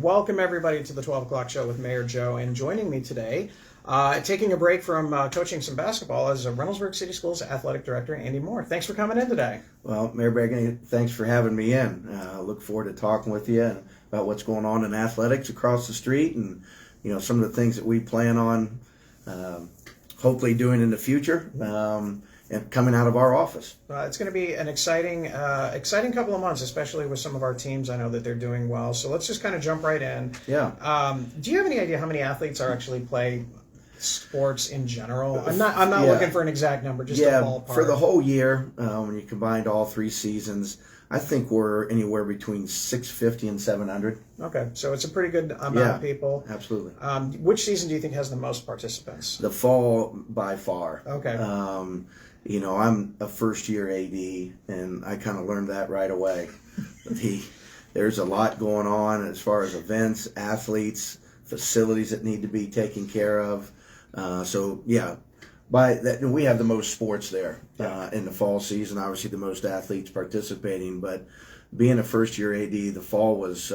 Welcome everybody to the 12 o'clock show with Mayor Joe, and joining me today, taking a break from coaching some basketball, is Reynoldsburg City Schools Athletic Director Andy Moore. Thanks for coming in today. Well, Mayor Bragg, thanks for having me in. Look forward to talking with you about what's going on in athletics across the street, and some of the things that we plan on hopefully doing in the future. And coming out of our office. It's going to be an exciting couple of months, especially with some of our teams. I know that they're doing well. So let's just kind of jump right in. Yeah. Do you have any idea how many athletes are actually play sports in general? I'm not looking for an exact number, just a ballpark. For the whole year, when you combined all 3 seasons, I think we're anywhere between 650 and 700. Okay, so it's a pretty good amount of people. Absolutely. Which season do you think has the most participants? The fall, by far. Okay. I'm a first-year AD, and I kind of learned that right away. There's a lot going on as far as events, athletes, facilities that need to be taken care of. We have the most sports there in the fall season. Obviously, the most athletes participating. But being a first-year AD, the fall was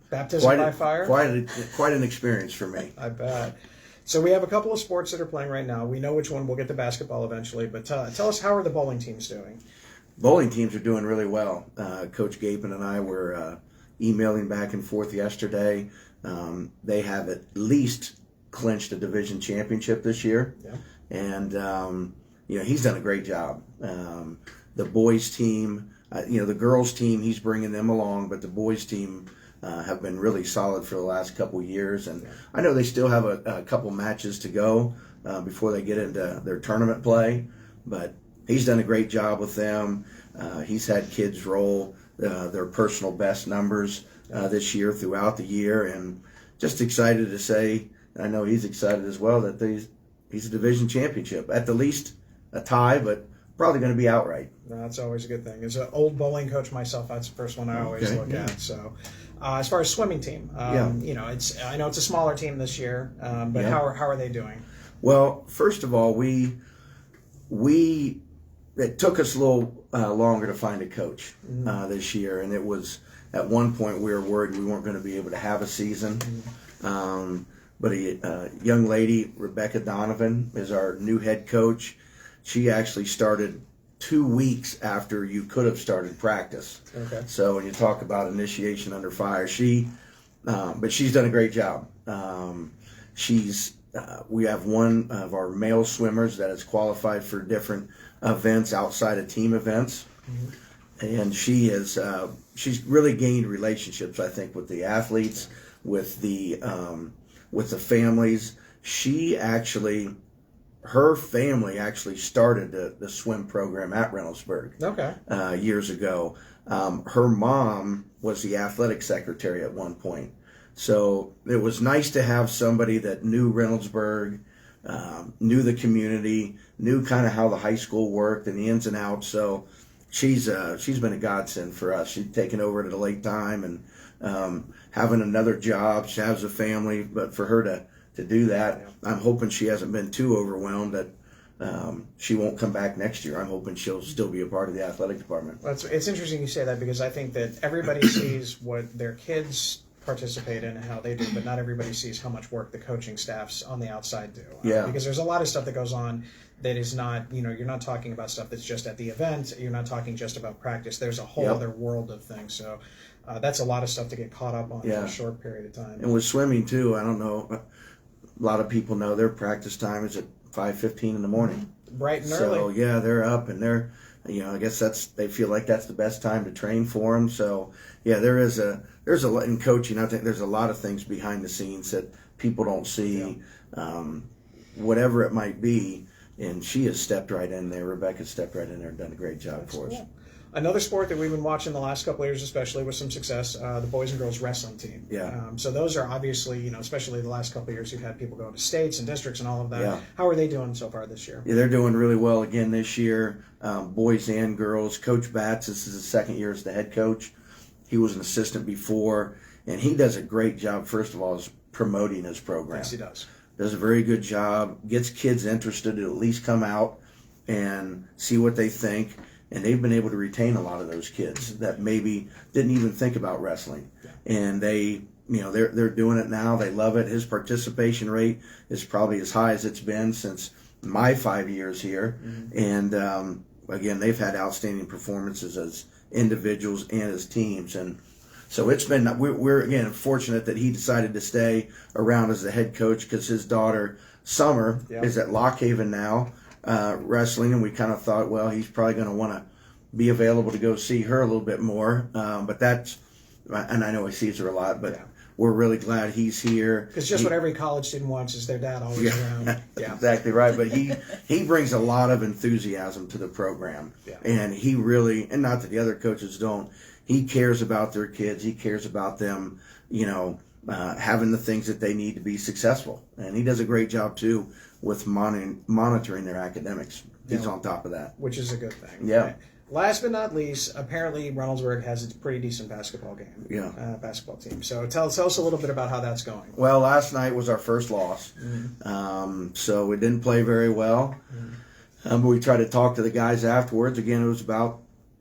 baptism by fire. Quite an experience for me. I bet. So we have a couple of sports that are playing right now. We know which one. We'll get to basketball eventually. But tell us, how are the bowling teams doing? Bowling teams are doing really well. Coach Gapin and I were emailing back and forth yesterday. They have at least clinched a division championship this year. Yeah. And, he's done a great job. The boys team, the girls team, he's bringing them along, but the boys team have been really solid for the last couple of years. And I know they still have a couple matches to go before they get into their tournament play, but he's done a great job with them. He's had kids roll their personal best numbers this year throughout the year, and just excited to say, I know he's excited as well, that he's a division championship. At the least a tie, but probably going to be outright. That's always a good thing. As an old bowling coach myself, that's the first one I always look at. So, as far as swimming team, I know it's a smaller team this year, but how are they doing? Well, first of all, it took us a little longer to find a coach this year, and it was at one point we were worried we weren't going to be able to have a season. But a young lady, Rebecca Donovan, is our new head coach. She actually started 2 weeks after you could have started practice. Okay. So when you talk about initiation under fire, but she's done a great job. We have one of our male swimmers that has qualified for different events outside of team events. And she's really gained relationships, I think, with the athletes, with the families. Her family actually started the swim program at Reynoldsburg years ago. Her mom was the athletic secretary at one point. So it was nice to have somebody that knew Reynoldsburg, knew the community, knew kind of how the high school worked and the ins and outs. So she's been a godsend for us. She's taken over at a late time and having another job. She has a family, but for her to do that, I'm hoping she hasn't been too overwhelmed that she won't come back next year. I'm hoping she'll still be a part of the athletic department. It's interesting you say that, because I think that everybody sees what their kids participate in and how they do, but not everybody sees how much work the coaching staffs on the outside do. Because there's a lot of stuff that goes on that is not, you're not talking about stuff that's just at the event. You're not talking just about practice. There's a whole other world of things. So that's a lot of stuff to get caught up on for a short period of time. And with swimming too, I don't know, a lot of people know their practice time is at 5:15 in the morning. Bright and early. So they're up, and they're, I guess they feel like that's the best time to train for them. So there's a lot in coaching. I think there's a lot of things behind the scenes that people don't see, whatever it might be. And she has stepped right in there. Rebecca's stepped right in there and done a great job for us. Another sport that we've been watching the last couple of years, especially with some success, the boys and girls wrestling team. So those are obviously, especially the last couple of years, you've had people go to states and districts and all of that. Yeah. How are they doing so far this year? Yeah, they're doing really well again this year, boys and girls. Coach Batts, this is his second year as the head coach. He was an assistant before, and he does a great job, first of all, as promoting his program. Yes, he does. Does a very good job, gets kids interested to at least come out and see what they think. And they've been able to retain a lot of those kids that maybe didn't even think about wrestling. And they they're doing it now. They love it. His participation rate is probably as high as it's been since my 5 years here. Mm-hmm. And again, they've had outstanding performances as individuals and as teams. And so it's been, we're again fortunate that he decided to stay around as the head coach, because his daughter Summer is at Lockhaven now wrestling, and we kind of thought, well, he's probably going to want to be available to go see her a little bit more. But that's, and I know he sees her a lot, but we're really glad he's here. Because just what every college student wants is their dad always around. Yeah, exactly right. But he brings a lot of enthusiasm to the program, and he really, and not that the other coaches don't, he cares about their kids. He cares about them, having the things that they need to be successful. And he does a great job, too, with monitoring their academics. He's on top of that. Which is a good thing. Yeah. Right? Last but not least, apparently Reynoldsburg has a pretty decent basketball team. So tell us a little bit about how that's going. Well, last night was our first loss. Mm-hmm. So we didn't play very well. Mm-hmm. But we tried to talk to the guys afterwards. Again,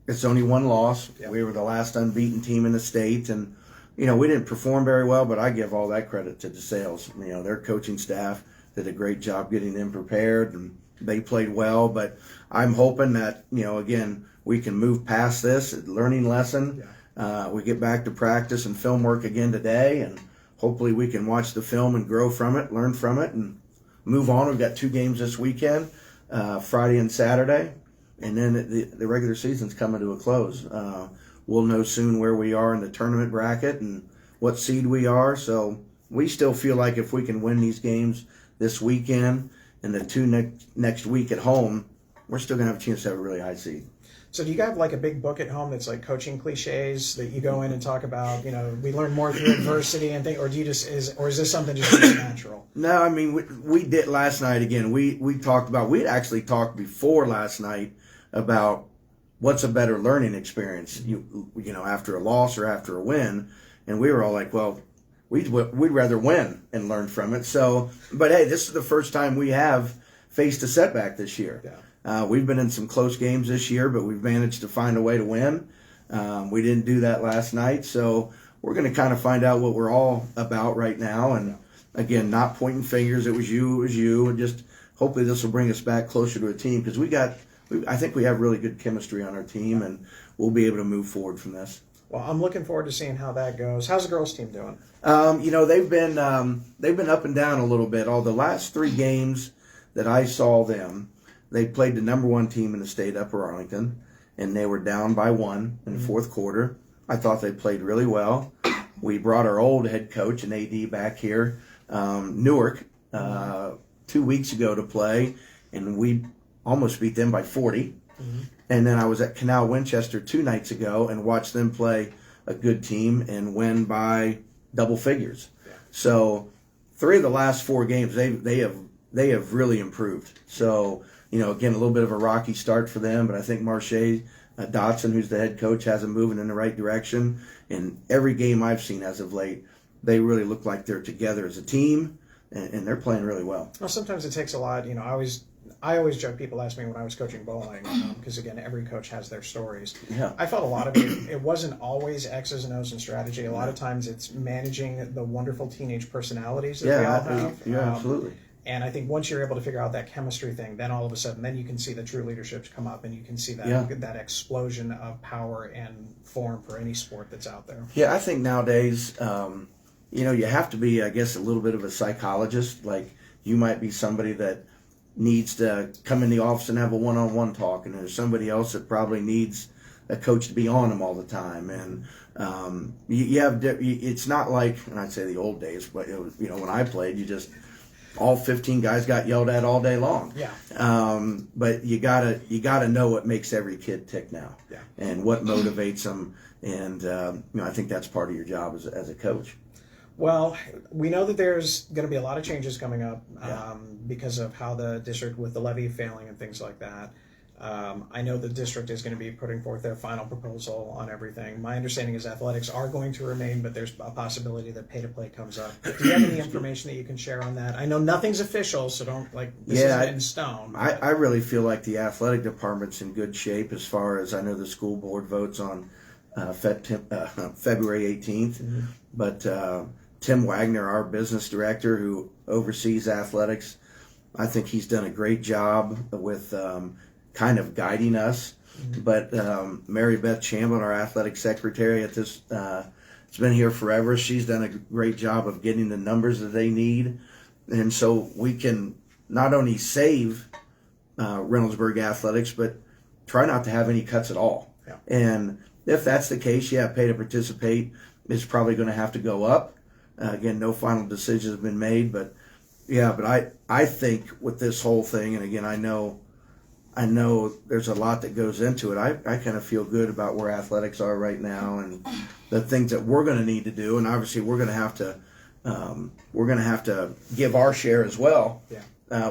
it's only one loss. Yep. We were the last unbeaten team in the state, and we didn't perform very well, but I give all that credit to DeSales. Their coaching staff did a great job getting them prepared, and they played well. But I'm hoping that, again, we can move past this learning lesson. Yeah. We get back to practice and film work again today, and hopefully we can watch the film and grow from it, learn from it, and move on. We've got 2 games this weekend, Friday and Saturday, and then the regular season's coming to a close. We'll know soon where we are in the tournament bracket and what seed we are. So we still feel like if we can win these games this weekend and the 2 next week at home, we're still going to have a chance to have a really high seed. So do you have like a big book at home that's like coaching cliches that you go in and talk about, we learn more through adversity and things, or do you just, is this something just natural? No, I mean, we did last night again. We talked about, we'd actually talked before last night about what's a better learning experience, after a loss or after a win. And we were all like, well, we'd rather win and learn from it. So, but hey, this is the first time we have faced a setback this year. Yeah. We've been in some close games this year, but we've managed to find a way to win. We didn't do that last night, so we're going to kind of find out what we're all about right now. And again, not pointing fingers. It was you, and just hopefully this will bring us back closer to a team, because I think we have really good chemistry on our team, and we'll be able to move forward from this. Well, I'm looking forward to seeing how that goes. How's the girls' team doing? They've been up and down a little bit. All the last 3 games that I saw them, they played the number 1 team in the state, Upper Arlington, and they were down by 1 in the fourth quarter. I thought they played really well. We brought our old head coach and AD back here, Newark, 2 weeks ago to play, and we almost beat them by 40. Mm-hmm. And then I was at Canal Winchester 2 nights ago and watched them play a good team and win by double figures. Yeah. So 3 of the last 4 games, they have really improved. So, again, a little bit of a rocky start for them, but I think Marche Dotson, who's the head coach, has them moving in the right direction. And every game I've seen as of late, they really look like they're together as a team, and they're playing really well. Well, sometimes it takes a lot. I always joke, people ask me when I was coaching bowling, because, again, every coach has their stories. Yeah. I felt a lot of it wasn't always X's and O's and strategy. A lot of times it's managing the wonderful teenage personalities that we all have. Yeah, absolutely. And I think once you're able to figure out that chemistry thing, then all of a sudden, then you can see the true leaderships come up, and you can see that explosion of power and form for any sport that's out there. Yeah, I think nowadays, you have to be, I guess, a little bit of a psychologist. Like, you might be somebody that needs to come in the office and have a one-on-one talk, and there's somebody else that probably needs a coach to be on them all the time. And it's not like, and I'd say the old days, but it was, when I played, all 15 guys got yelled at all day long. Yeah. But you gotta know what makes every kid tick now. Yeah. And what motivates them. And I think that's part of your job as a coach. Well, we know that there's going to be a lot of changes coming up because of how the district, with the levy failing and things like that. I know the district is going to be putting forth their final proposal on everything. My understanding is athletics are going to remain, but there's a possibility that pay-to-play comes up. Do you have any information that you can share on that? I know nothing's official, so don't, this isn't in stone. I really feel like the athletic department's in good shape, as far as I know the school board votes on February 18th. Mm-hmm. But Tim Wagner, our business director who oversees athletics, I think he's done a great job with kind of guiding us. Mm-hmm. But Mary Beth Chamblin, our athletic secretary at this, it's been here forever. She's done a great job of getting the numbers that they need. And so we can not only save Reynoldsburg athletics, but try not to have any cuts at all. Yeah. And if that's the case, pay to participate is probably going to have to go up. Again, no final decisions have been made, but I think with this whole thing, and again, I know there's a lot that goes into it. I kind of feel good about where athletics are right now and the things that we're going to need to do, and obviously we're going to have to give our share as well,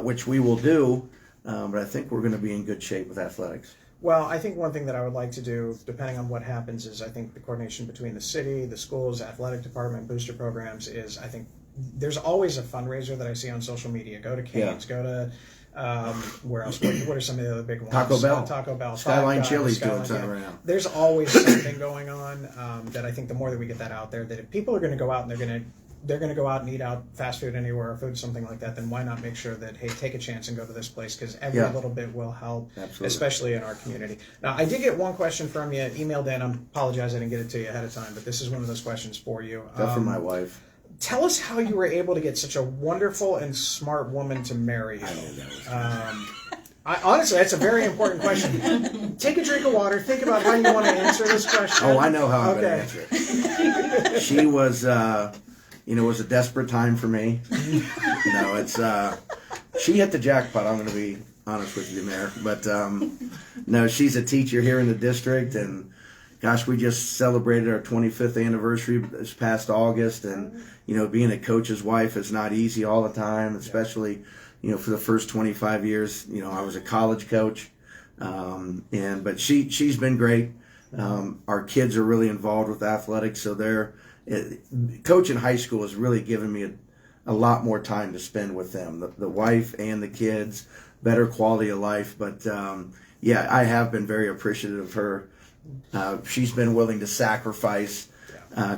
which we will do. But I think we're going to be in good shape with athletics. Well, I think one thing that I would like to do, depending on what happens, is I think the coordination between the city, the schools, athletic department, booster programs is, I think, there's always a fundraiser that I see on social media. Go to Cane's, go to, where else? What are some of the other big ones? Taco Bell. Skyline Chili's doing something right now. There's always something going on that I think the more that we get that out there, that if people are going to go out and they're going to go out and eat out fast food anywhere or food, something like that, then why not make sure that, hey, take a chance and go to this place, because every little bit will help, especially in our community. Now, I did get one question from you, emailed in. I apologize I didn't get it to you ahead of time, but this is one of those questions for you. That's from my wife. Tell us how you were able to get such a wonderful and smart woman to marry you. I know that was honestly, that's a very important question. Take a drink of water. Think about how you want to answer this question. Oh, I know how I'm going to answer it. She was... it was a desperate time for me. She hit the jackpot. I'm going to be honest with you, Mayor. But no, she's a teacher here in the district, and gosh, we just celebrated our 25th anniversary this past August, and being a coach's wife is not easy all the time, especially for the first 25 years. I was a college coach, but she's been great. Our kids are really involved with athletics, so coaching high school has really given me a lot more time to spend with them, the wife and the kids, better quality of life. But I have been very appreciative of her. She's been willing to sacrifice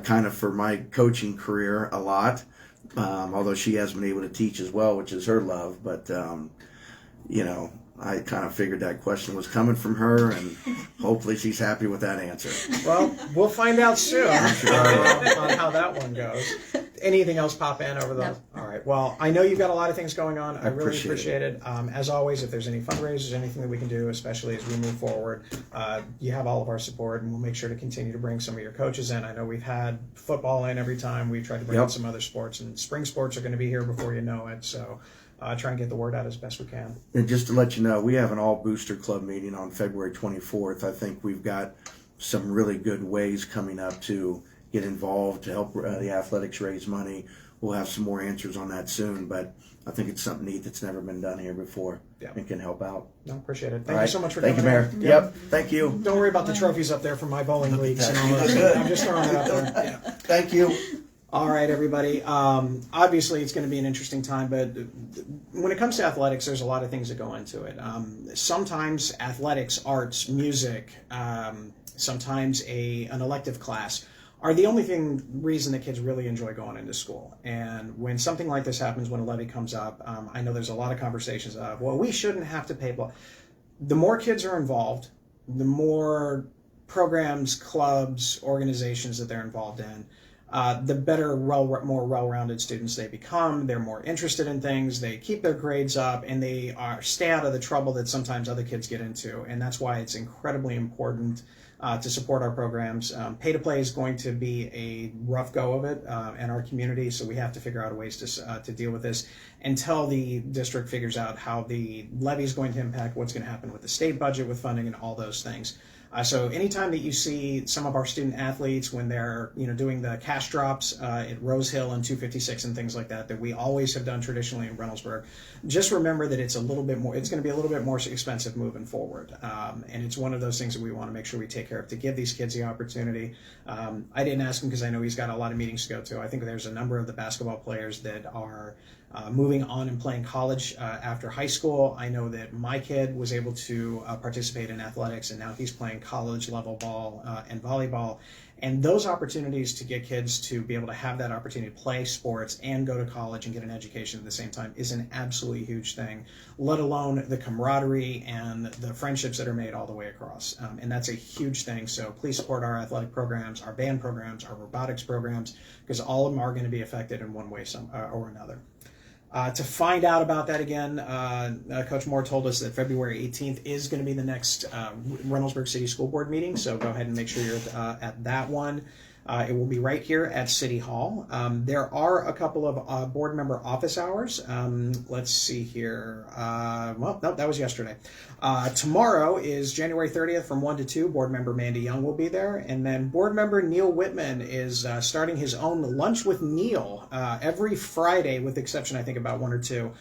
kind of for my coaching career a lot, although she has been able to teach as well, which is her love. But I kind of figured that question was coming from her, and hopefully she's happy with that answer. Well, we'll find out soon on how that one goes. Anything else pop in over those? No. All right. Well, I know you've got a lot of things going on. I really appreciate it. As always, if there's any fundraisers, anything that we can do, especially as we move forward, you have all of our support, and we'll make sure to continue to bring some of your coaches in. I know we've had football in every time. We've tried to bring in some other sports, and spring sports are going to be here before you know it. So try and get the word out as best we can. And just to let you know, we have an all-booster club meeting on February 24th. I think we've got some really good ways coming up to get involved to help the athletics raise money. We'll have some more answers on that soon, but I think it's something neat that's never been done here before and can help out. No, appreciate it. Thank you so much for coming. Thank you, Mayor. Yep, thank you. Don't worry about the trophies up there from my bowling leagues and all that. I'm just throwing it out there. Thank you. All right, everybody. Obviously, it's going to be an interesting time, but when it comes to athletics, there's a lot of things that go into it. Sometimes athletics, arts, music, sometimes an elective class are the only reason that kids really enjoy going into school. And when something like this happens, when a levy comes up, I know there's a lot of conversations of, well, we shouldn't have to pay. The more kids are involved, the more programs, clubs, organizations that they're involved in, the better, more well-rounded students they become. They're more interested in things. They keep their grades up, and they stay out of the trouble that sometimes other kids get into. And that's why it's incredibly important to support our programs. Pay to play is going to be a rough go of it in our community, so we have to figure out ways to deal with this until the district figures out how the levy is going to impact what's going to happen with the state budget, with funding, and all those things. So anytime that you see some of our student athletes when they're doing the cash drops at Rose Hill and 256 and things like that we always have done traditionally in Reynoldsburg, just remember that it's going to be a little bit more expensive moving forward, and it's one of those things that we want to make sure we take care of to give these kids the opportunity. I didn't ask him because I know he's got a lot of meetings to go to. I think there's a number of the basketball players that are moving on and playing college after high school. I know that my kid was able to participate in athletics, and now he's playing college level ball and volleyball. And those opportunities to get kids to be able to have that opportunity to play sports and go to college and get an education at the same time is an absolutely huge thing, let alone the camaraderie and the friendships that are made all the way across. And that's a huge thing. So please support our athletic programs, our band programs, our robotics programs, because all of them are going to be affected in one way or another. To find out about that again, Coach Moore told us that February 18th is going to be the next Reynoldsburg City School Board meeting, so go ahead and make sure you're at that one. It will be right here at City Hall. There are a couple of board member office hours. Let's see here. Well, no, that was yesterday. Tomorrow is January 30th from 1 to 2. Board member Mandy Young will be there. And then board member Neil Whitman is starting his own Lunch with Neil every Friday, with the exception, I think, about 1 or 2.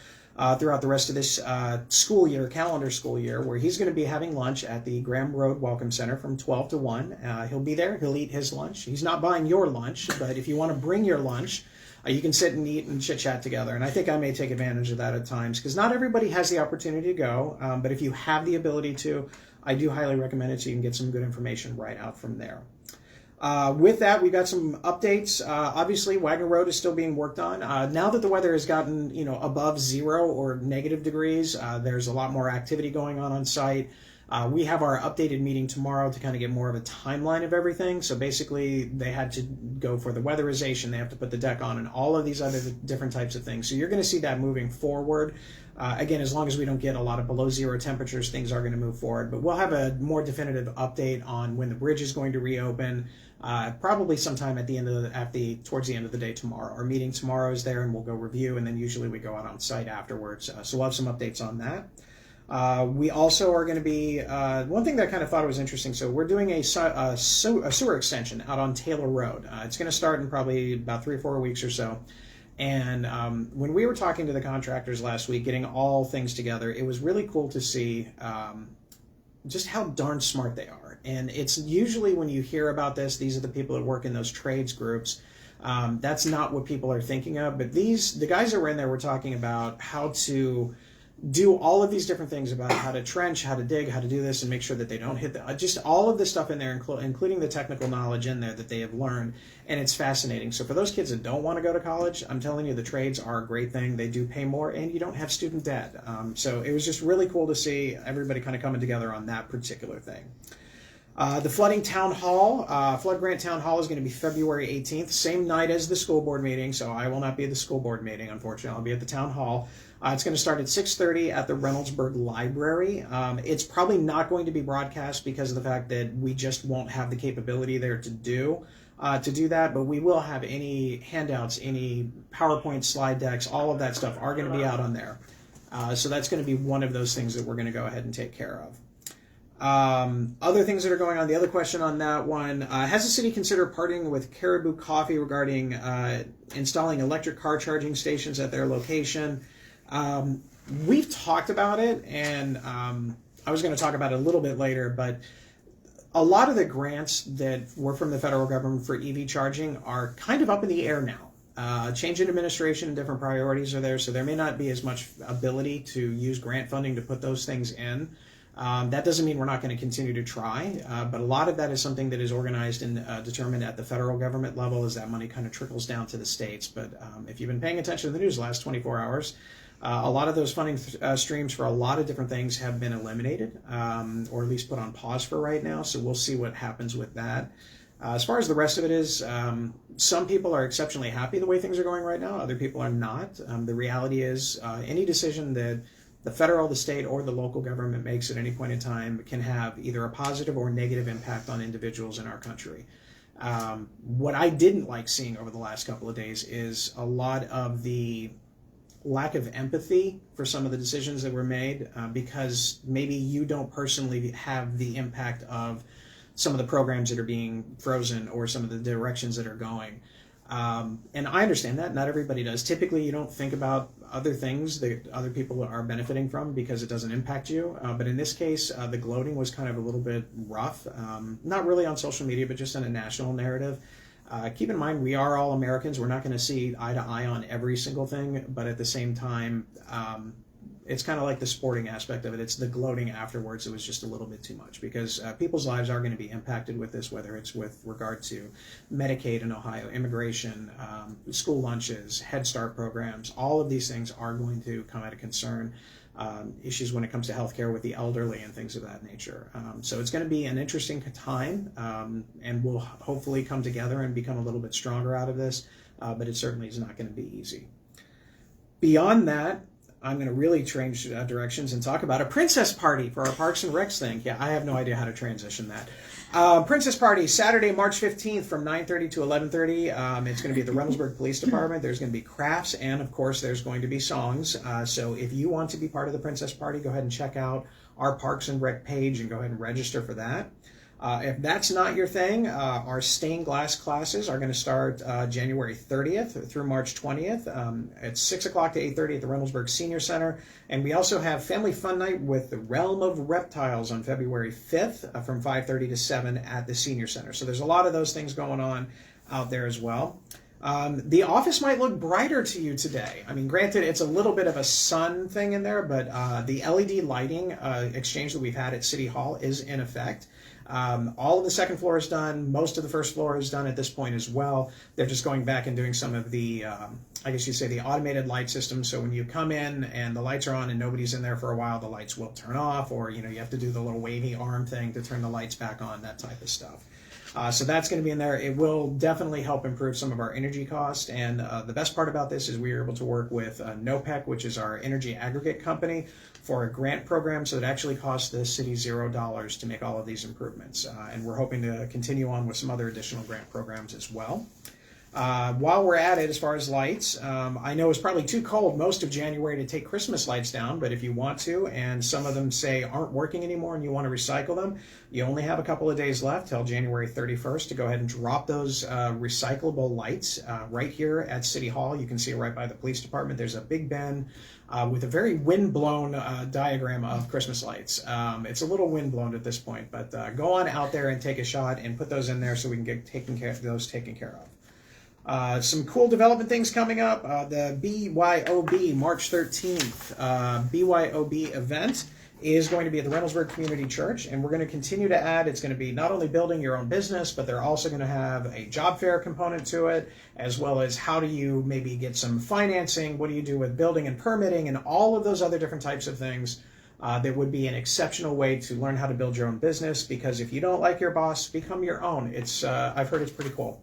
Throughout the rest of this calendar school year, where he's going to be having lunch at the Graham Road Welcome Center from 12 to 1. He'll be there. He'll eat his lunch. He's not buying your lunch, but if you want to bring your lunch, you can sit and eat and chit-chat together. And I think I may take advantage of that at times, because not everybody has the opportunity to go. But if you have the ability to, I do highly recommend it, so you can get some good information right out from there. With that, we've got some updates. Obviously, Wagner Road is still being worked on. Now that the weather has gotten, above 0 or negative degrees, there's a lot more activity going on site. We have our updated meeting tomorrow to kind of get more of a timeline of everything. So basically, they had to go for the weatherization. They have to put the deck on and all of these other different types of things. So you're going to see that moving forward. Again, as long as we don't get a lot of below 0 temperatures, things are going to move forward. But we'll have a more definitive update on when the bridge is going to reopen. Probably sometime at the end of towards the end of the day tomorrow. Our meeting tomorrow is there, and we'll go review, and then usually we go out on site afterwards. So we'll have some updates on that. We also are going to be one thing that I kind of thought was interesting. So we're doing a sewer extension out on Taylor Road. It's going to start in probably about 3 or 4 weeks or so. And when we were talking to the contractors last week, getting all things together, it was really cool to see just how darn smart they are. And it's usually when you hear about this, these are the people that work in those trades groups. That's not what people are thinking of. But the guys that were in there were talking about how to do all of these different things about how to trench, how to dig, how to do this, and make sure that they don't hit just all of this stuff in there, including the technical knowledge in there that they have learned, and it's fascinating. So for those kids that don't want to go to college, I'm telling you, the trades are a great thing. They do pay more, and you don't have student debt. So it was just really cool to see everybody kind of coming together on that particular thing. The flooding town hall, flood grant town hall is going to be February 18th, same night as the school board meeting. So I will not be at the school board meeting, unfortunately. I'll be at the town hall. It's going to start at 6:30 at the Reynoldsburg Library. It's probably not going to be broadcast because of the fact that we just won't have the capability there to do that. But we will have any handouts, any PowerPoint slide decks, all of that stuff are going to be out on there. So that's going to be one of those things that we're going to go ahead and take care of. Other things that are going on, the other question on that one, has the city considered partnering with Caribou Coffee regarding installing electric car charging stations at their location? We've talked about it, and I was going to talk about it a little bit later, but a lot of the grants that were from the federal government for EV charging are kind of up in the air now. Change in administration and different priorities are there, so there may not be as much ability to use grant funding to put those things in. That doesn't mean we're not going to continue to try, but a lot of that is something that is organized and determined at the federal government level as that money kind of trickles down to the states. But if you've been paying attention to the news the last 24 hours, a lot of those funding streams for a lot of different things have been eliminated, or at least put on pause for right now, so we'll see what happens with that. As far as the rest of it is, some people are exceptionally happy the way things are going right now, other people are not. The reality is any decision that the federal, the state, or the local government makes at any point in time can have either a positive or negative impact on individuals in our country. What I didn't like seeing over the last couple of days is a lot of the lack of empathy for some of the decisions that were made because maybe you don't personally have the impact of some of the programs that are being frozen or some of the directions that are going. And I understand that. Not everybody does. Typically, you don't think about other things that other people are benefiting from because it doesn't impact you. But in this case, the gloating was kind of a little bit rough. Not really on social media, but just in a national narrative. Keep in mind, we are all Americans. We're not going to see eye to eye on every single thing, but at the same time, it's kind of like the sporting aspect of it. It's the gloating afterwards. It was just a little bit too much because people's lives are going to be impacted with this, whether it's with regard to Medicaid in Ohio, immigration, school lunches, Head Start programs. All of these things are going to come out of concern. Issues when it comes to healthcare with the elderly and things of that nature. So it's going to be an interesting time, and we'll hopefully come together and become a little bit stronger out of this, but it certainly is not going to be easy. Beyond that, I'm going to really change directions and talk about a princess party for our Parks and Recs thing. Yeah, I have no idea how to transition that. Princess party, Saturday, March 15th from 9:30 to 11:30. It's going to be at the Reynoldsburg Police Department. There's going to be crafts, and of course, there's going to be songs. So if you want to be part of the princess party, go ahead and check out our Parks and Rec page and go ahead and register for that. If that's not your thing, our stained glass classes are going to start January 30th through March 20th. It's 6 o'clock to 8:30 at the Reynoldsburg Senior Center. And we also have Family Fun Night with the Realm of Reptiles on February 5th from 5:30 to 7 at the Senior Center. So there's a lot of those things going on out there as well. The office might look brighter to you today. I mean, granted, it's a little bit of a sun thing in there, but the LED lighting exchange that we've had at City Hall is in effect. All of the second floor is done. Most of the first floor is done at this point as well. They're just going back and doing some of the, I guess you'd say, the automated light system. So when you come in and the lights are on and nobody's in there for a while, the lights will turn off, or you have to do the little wavy arm thing to turn the lights back on, that type of stuff. So that's going to be in there. It will definitely help improve some of our energy cost. And the best part about this is we were able to work with NOPEC, which is our energy aggregate company, for a grant program. So it actually costs the city $0 to make all of these improvements. And we're hoping to continue on with some other additional grant programs as well. While we're at it, as far as lights, I know it's probably too cold most of January to take Christmas lights down, but if you want to, and some of them say aren't working anymore and you want to recycle them, you only have a couple of days left till January 31st to go ahead and drop those recyclable lights right here at City Hall. You can see it right by the police department. There's a big bin with a very wind-blown diagram of Christmas lights. It's a little wind-blown at this point, but go on out there and take a shot and put those in there so we can get those taken care of. Some cool development things coming up. The BYOB March 13th BYOB event is going to be at the Reynoldsburg Community Church, and we're going to continue to add. It's going to be not only building your own business, but they're also going to have a job fair component to it, as well as how do you maybe get some financing, what do you do with building and permitting, and all of those other different types of things. That would be an exceptional way to learn how to build your own business, because if you don't like your boss, become your own. I've heard it's pretty cool.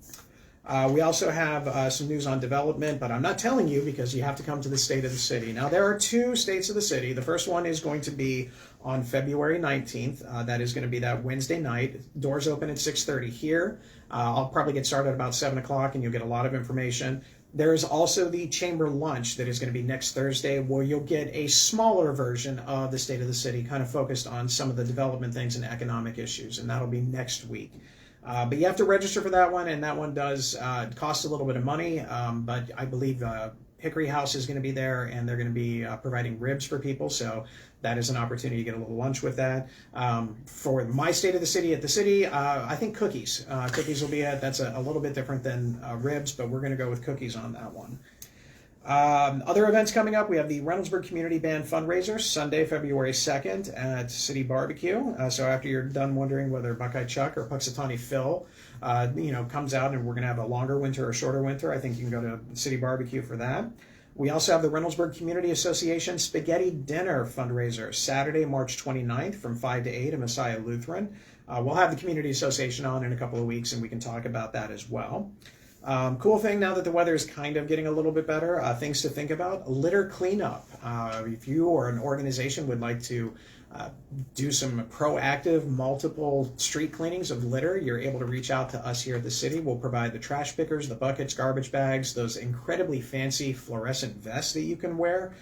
We also have some news on development, but I'm not telling you because you have to come to the State of the City. Now, there are two States of the City. The first one is going to be on February 19th. That is going to be that Wednesday night. Doors open at 6:30 here. I'll probably get started at about 7 o'clock, and you'll get a lot of information. There is also the Chamber Lunch that is going to be next Thursday, where you'll get a smaller version of the State of the City, kind of focused on some of the development things and economic issues, and that'll be next week. But you have to register for that one, and that one does cost a little bit of money, but I believe Hickory House is going to be there, and they're going to be providing ribs for people, so that is an opportunity to get a little lunch with that. For my State of the City at the city, I think cookies. Cookies will be that's a little bit different than ribs, but we're going to go with cookies on that one. Other events coming up, we have the Reynoldsburg Community Band fundraiser, Sunday, February 2nd at City Barbecue. So after you're done wondering whether Buckeye Chuck or Puxatawny Phil, comes out and we're going to have a longer winter or shorter winter, I think you can go to City Barbecue for that. We also have the Reynoldsburg Community Association Spaghetti Dinner fundraiser, Saturday, March 29th from 5 to 8 at Messiah Lutheran. We'll have the Community Association on in a couple of weeks, and we can talk about that as well. Cool thing, now that the weather is kind of getting a little bit better, things to think about: litter cleanup. If you or an organization would like to do some proactive multiple street cleanings of litter, you're able to reach out to us here at the city. We'll provide the trash pickers, the buckets, garbage bags, those incredibly fancy fluorescent vests that you can wear.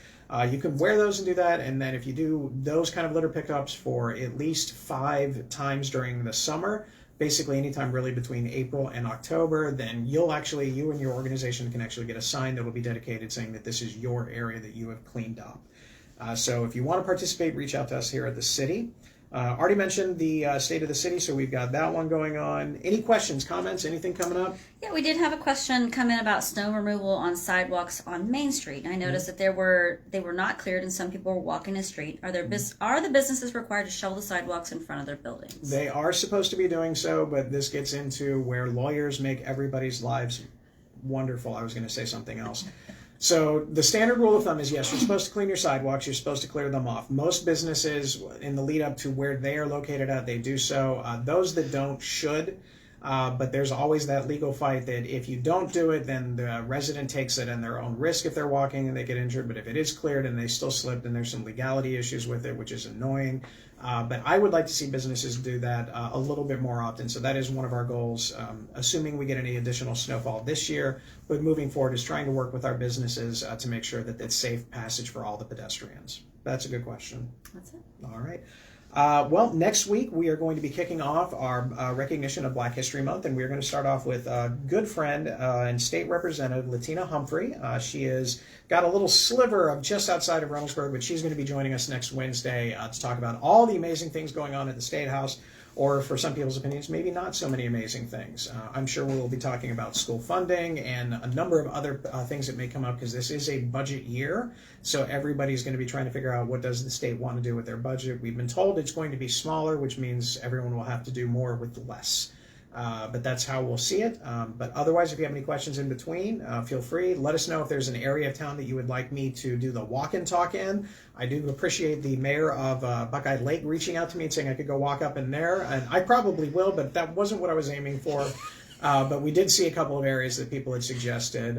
You can wear those and do that, and then if you do those kind of litter pickups for at least 5 times during the summer, basically anytime really between April and October, then you and your organization can actually get a sign that will be dedicated saying that this is your area that you have cleaned up. So if you want to participate, reach out to us here at the city. Already mentioned the state of the city, so we've got that one going on. Any questions, comments, anything coming up? Yeah, we did have a question come in about snow removal on sidewalks on Main Street. I noticed that they were not cleared and some people were walking the street. Are the businesses required to shovel the sidewalks in front of their buildings? They are supposed to be doing so, but this gets into where lawyers make everybody's lives wonderful. I was going to say something else. So the standard rule of thumb is, yes, you're supposed to clean your sidewalks. You're supposed to clear them off. Most businesses, in the lead up to where they are located at, they do so. Those that don't should. But there's always that legal fight that if you don't do it, then the resident takes it at their own risk if they're walking and they get injured. But if it is cleared and they still slip, then there's some legality issues with it, which is annoying. But I would like to see businesses do that a little bit more often. So that is one of our goals, assuming we get any additional snowfall this year. But moving forward is trying to work with our businesses to make sure that it's safe passage for all the pedestrians. That's a good question. That's it. All right. Well, next week we are going to be kicking off our recognition of Black History Month, and we're going to start off with a good friend and state representative, Latina Humphrey. She has got a little sliver of just outside of Reynoldsburg, but she's going to be joining us next Wednesday to talk about all the amazing things going on at the State House, or for some people's opinions, maybe not so many amazing things. I'm sure we'll be talking about school funding and a number of other things that may come up because this is a budget year. So everybody's going to be trying to figure out what does the state want to do with their budget. We've been told it's going to be smaller, which means everyone will have to do more with less. But that's how we'll see it. But otherwise, if you have any questions in between, feel free. Let us know if there's an area of town that you would like me to do the walk and talk in. I do appreciate the mayor of Buckeye Lake reaching out to me and saying I could go walk up in there. And I probably will, but that wasn't what I was aiming for. But we did see a couple of areas that people had suggested.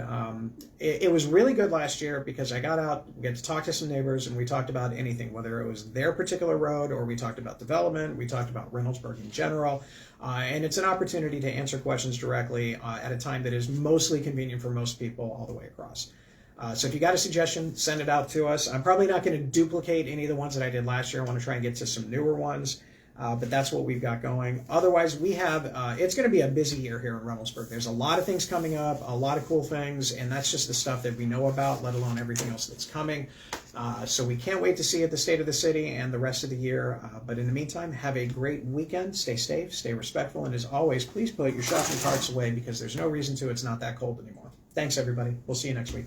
It was really good last year because I got out, we got to talk to some neighbors, and we talked about anything, whether it was their particular road or we talked about development, we talked about Reynoldsburg in general. And it's an opportunity to answer questions directly at a time that is mostly convenient for most people all the way across. So if you got a suggestion, send it out to us. I'm probably not going to duplicate any of the ones that I did last year. I want to try and get to some newer ones. But that's what we've got going. Otherwise, we have, it's going to be a busy year here in Reynoldsburg. There's a lot of things coming up, a lot of cool things, and that's just the stuff that we know about, let alone everything else that's coming. So we can't wait to see it, the state of the city and the rest of the year. But in the meantime, have a great weekend. Stay safe, stay respectful, and as always, please put your shopping carts away because there's no reason to. It's not that cold anymore. Thanks, everybody. We'll see you next week.